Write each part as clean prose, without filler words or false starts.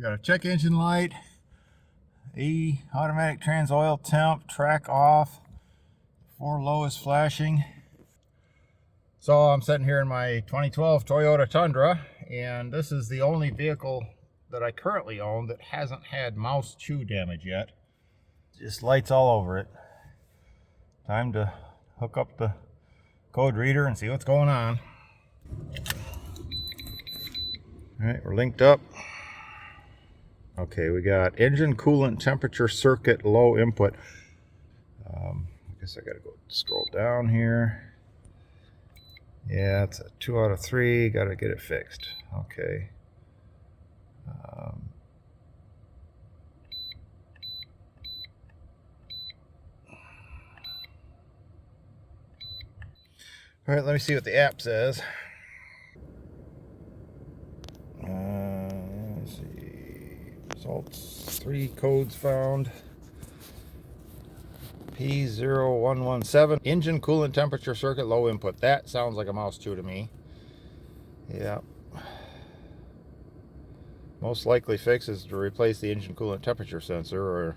got a check engine light, automatic trans oil temp, track off, 4 low is flashing. So I'm sitting here in my 2012 Toyota Tundra, and this is the only vehicle that I currently own that hasn't had mouse chew damage yet. Just lights all over it. Time to hook up the code reader and see what's going on. All right, we're linked up. Okay, we got engine coolant temperature circuit low input. I guess I gotta go scroll down here. Yeah, it's a 2 out of 3. Gotta get it fixed. Okay. All right, let me see what the app says. Let's see. Results, 3 codes found. P0117. Engine coolant temperature circuit low input. That sounds like a mouse chew to me. Yeah. Most likely fix is to replace the engine coolant temperature sensor or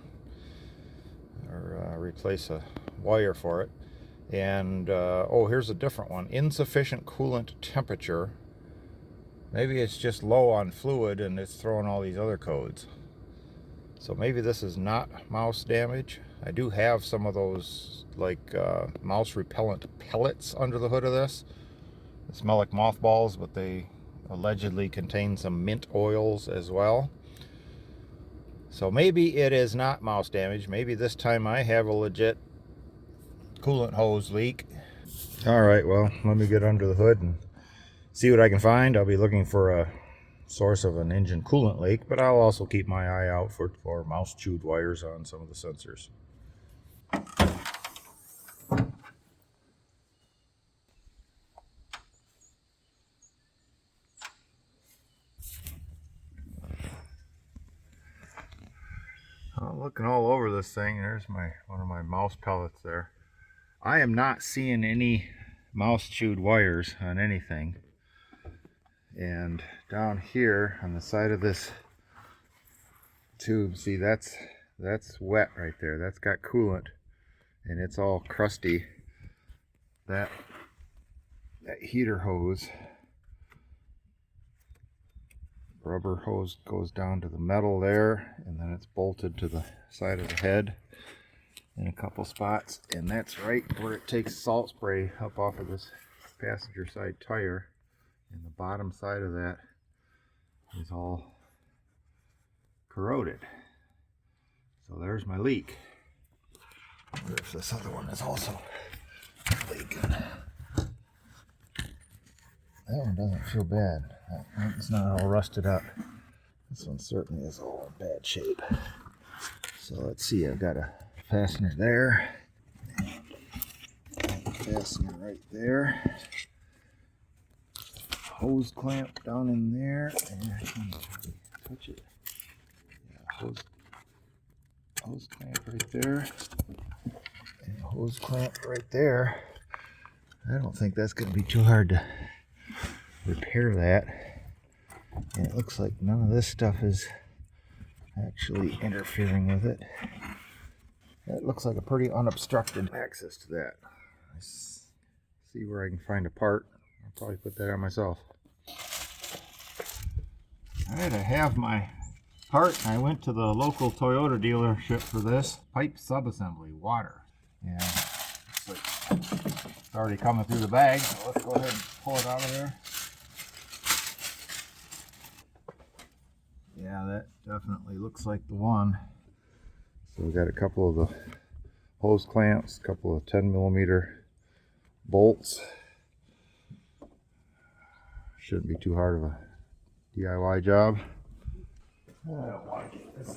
replace a wire for it. And oh, here's a different one. Insufficient coolant temperature. Maybe it's just low on fluid and it's throwing all these other codes. So maybe this is not mouse damage. I do have some of those like mouse repellent pellets under the hood of this. They smell like mothballs, but they allegedly contain some mint oils as well. So maybe it is not mouse damage. Maybe this time I have a legit coolant hose leak. All right, well, let me get under the hood and see what I can find. I'll be looking for a source of an engine coolant leak, but I'll also keep my eye out for mouse chewed wires on some of the sensors. Looking all over this thing, there's one of my mouse pellets there. I am not seeing any mouse chewed wires on anything. And down here on the side of this tube, see, that's wet right there. That's got coolant and it's all crusty. That heater hose, rubber hose, goes down to the metal there, and then it's bolted to the side of the head in a couple spots, and that's right where it takes salt spray up off of this passenger side tire. And the bottom side of that is all corroded. So there's my leak. I wonder if this other one is also leaking. That one doesn't feel bad. It's not all rusted up. This one certainly is all in bad shape. So let's see, I've got a fastener there. And a fastener right there. Hose clamp down in there, and I can touch it. Yeah, hose clamp right there, and hose clamp right there. I don't think that's going to be too hard to repair that. And it looks like none of this stuff is actually interfering with it. That looks like a pretty unobstructed access to that. Let's see where I can find a part. I'll probably put that on myself. Alright, I have my part. I went to the local Toyota dealership for this. Pipe subassembly, water. And it's like it's already coming through the bag, so let's go ahead and pull it out of there. Yeah, that definitely looks like the one. So we got a couple of the hose clamps, a couple of 10mm bolts. Shouldn't be too hard of a DIY job. I don't want to get this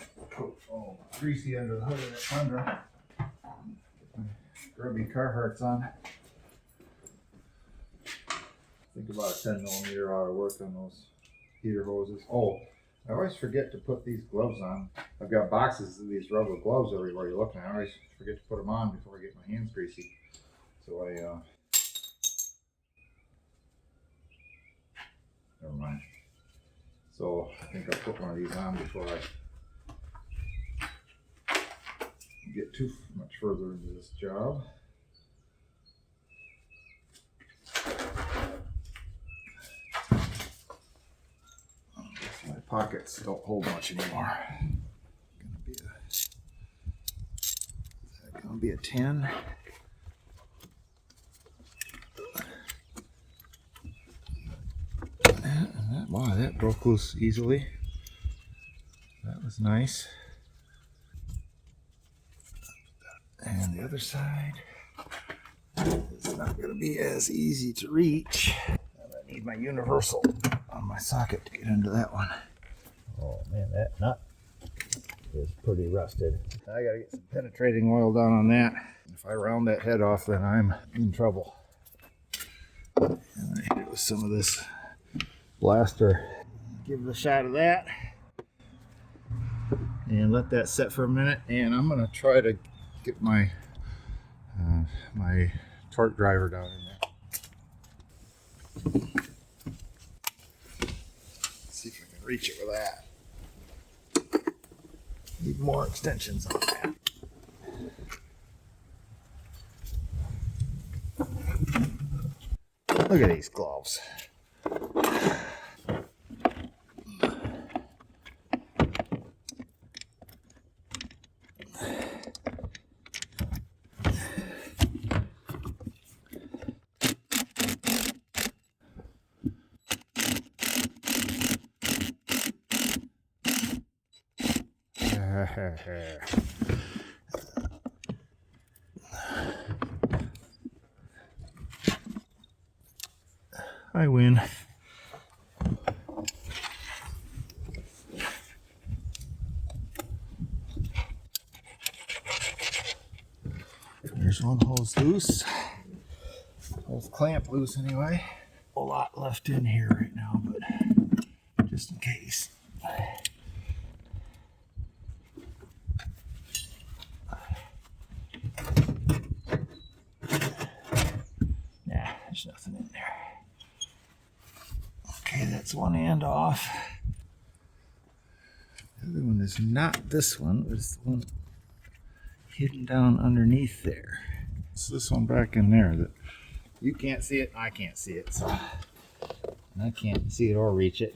greasy under the hood of that Tundra. Get my grubby Carhartts on. Think about a 10mm ought to work on those heater hoses. Oh, I always forget to put these gloves on. I've got boxes of these rubber gloves everywhere you're looking. I always forget to put them on before I get my hands greasy. So never mind. So I think I'll put one of these on before I get too much further into this job. My pockets don't hold much anymore. Gonna be a 10. Wow, that broke loose easily. That was nice. And the other side is not going to be as easy to reach. And I need my universal on my socket to get into that one. Oh man, that nut is pretty rusted. I got to get some penetrating oil down on that. If I round that head off, then I'm in trouble. And I hit it with some of this blaster. Give it a shot of that. And let that set for a minute. And I'm going to try to get my my torque driver down in there. Let's see if I can reach it with that. Need more extensions on that. Look at these gloves. I win. There's one hose loose. Hose clamp loose anyway. A lot left in here right now, but just in case. Nah, there's nothing in there. Okay, that's one end off. The other one is not this one, it's the one hidden down underneath there. It's this one back in there that you can't see it, I can't see it, so I can't see it or reach it.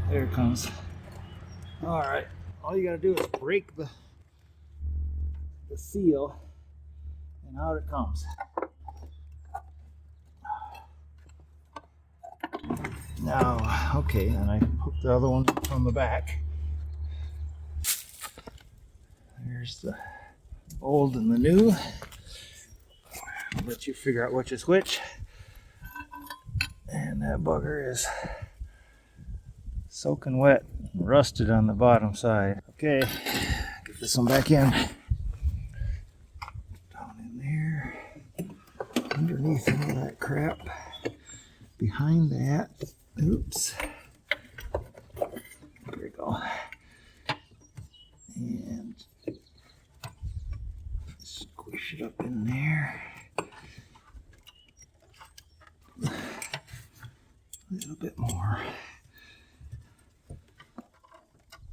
There it comes. All right, all you gotta do is break the seal and out it comes. Now, okay, and I hooked the other one from the back. There's the old and the new. I'll let you figure out which is which. And that bugger is soaking wet and rusted on the bottom side. Okay, get this one back in. Down in there. Underneath all that crap. Behind that. Oops. There we go. And squish it up in there. A little bit more.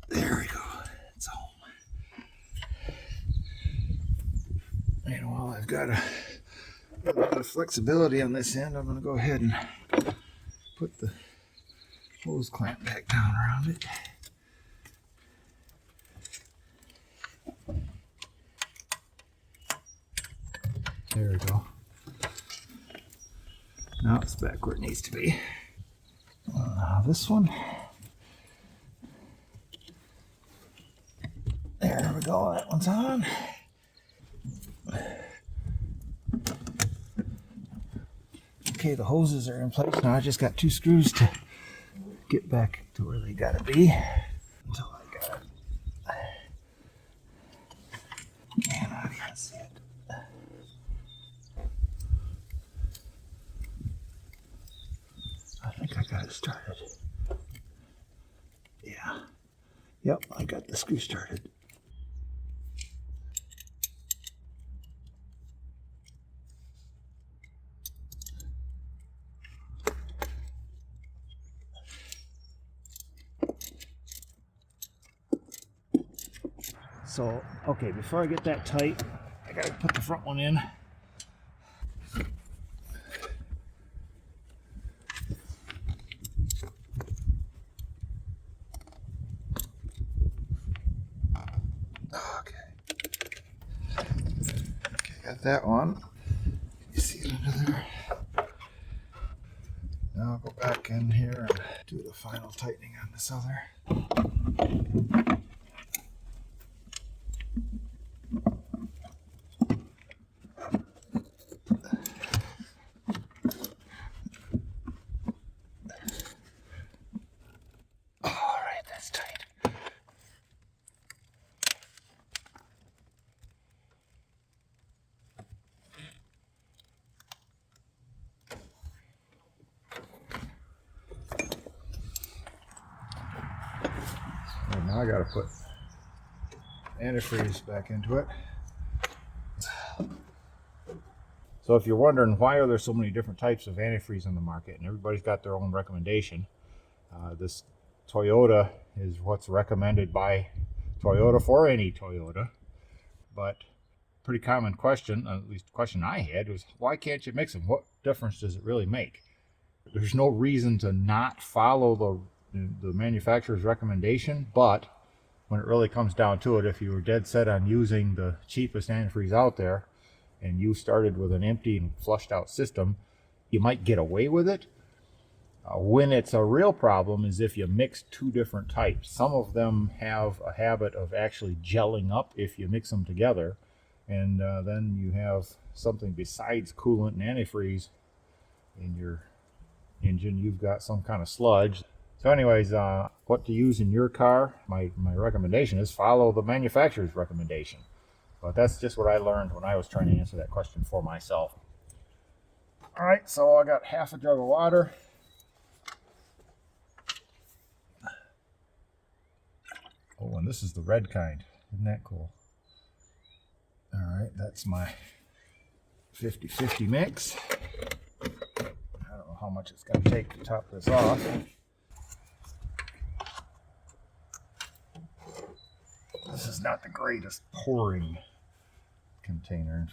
There we go. It's home. And while I've got a little bit of flexibility on this end, I'm going to go ahead and put the hose clamp back down around it. There we go. Now it's back where it needs to be. This one. There we go. That one's on. Okay, the hoses are in place. Now I just got 2 screws to get back to where they gotta be. Until I got it. And I can't see it. I think I got it started. Yeah. Yep, I got the screw started. So, okay, before I get that tight, I gotta put the front one in. Got that one. You see it under there? Now I'll go back in here and do the final tightening on this other. All right, that's tight. Now I gotta put antifreeze back into it. So if you're wondering why are there so many different types of antifreeze on the market, and everybody's got their own recommendation, this Toyota is what's recommended by Toyota for any Toyota. But pretty common question, at least the question I had, was why can't you mix them? What difference does it really make? There's no reason to not follow the manufacturer's recommendation, but when it really comes down to it, if you were dead set on using the cheapest antifreeze out there and you started with an empty and flushed out system, you might get away with it. When it's a real problem is if you mix two different types. Some of them have a habit of actually gelling up if you mix them together, and then you have something besides coolant and antifreeze in your engine. You've got some kind of sludge. So anyways, what to use in your car, my recommendation is follow the manufacturer's recommendation. But that's just what I learned when I was trying to answer that question for myself. All right, so I got half a jug of water. Oh, and this is the red kind. Isn't that cool? All right, that's my 50-50 mix. I don't know how much it's going to take to top this off. This is not the greatest pouring container.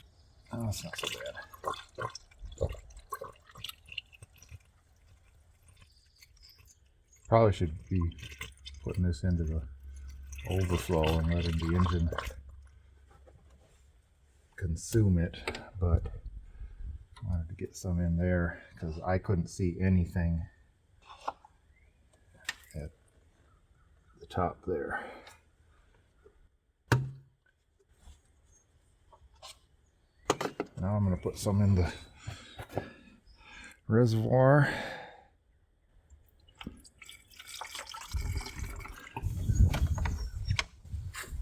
Oh, it's not so bad. Probably should be putting this into the overflow and letting the engine consume it, but I wanted to get some in there because I couldn't see anything at the top there. Now I'm going to put some in the reservoir.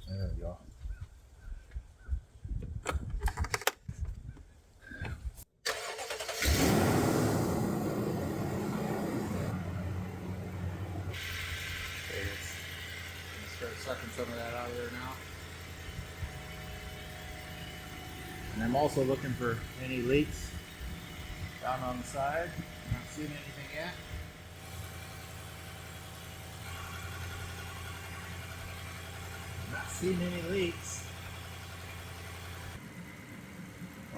There we go. Okay, let's start sucking some of that out of there now. And I'm also looking for any leaks down on the side. Not seeing anything yet. Not seeing any leaks.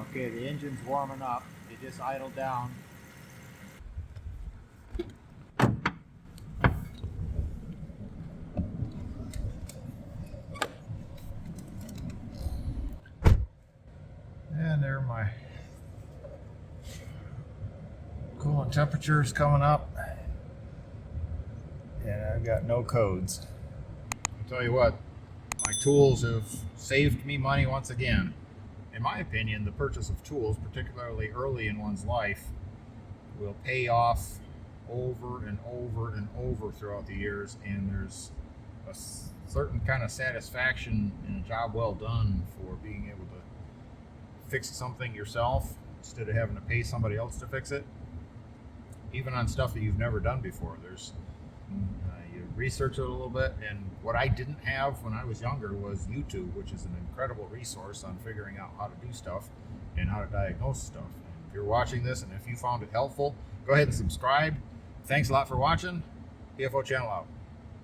Okay, the engine's warming up. It just idled down. And there are my coolant temperatures coming up. And I've got no codes. I'll tell you what, my tools have saved me money once again. In my opinion, the purchase of tools, particularly early in one's life, will pay off over and over and over throughout the years, and there's a certain kind of satisfaction in a job well done for being able to fix something yourself instead of having to pay somebody else to fix it, even on stuff that you've never done before. There's you research it a little bit, and what I didn't have when I was younger was YouTube, which is an incredible resource on figuring out how to do stuff and how to diagnose stuff. If you're watching this and if you found it helpful, go ahead and subscribe. Thanks a lot for watching. PFO channel out.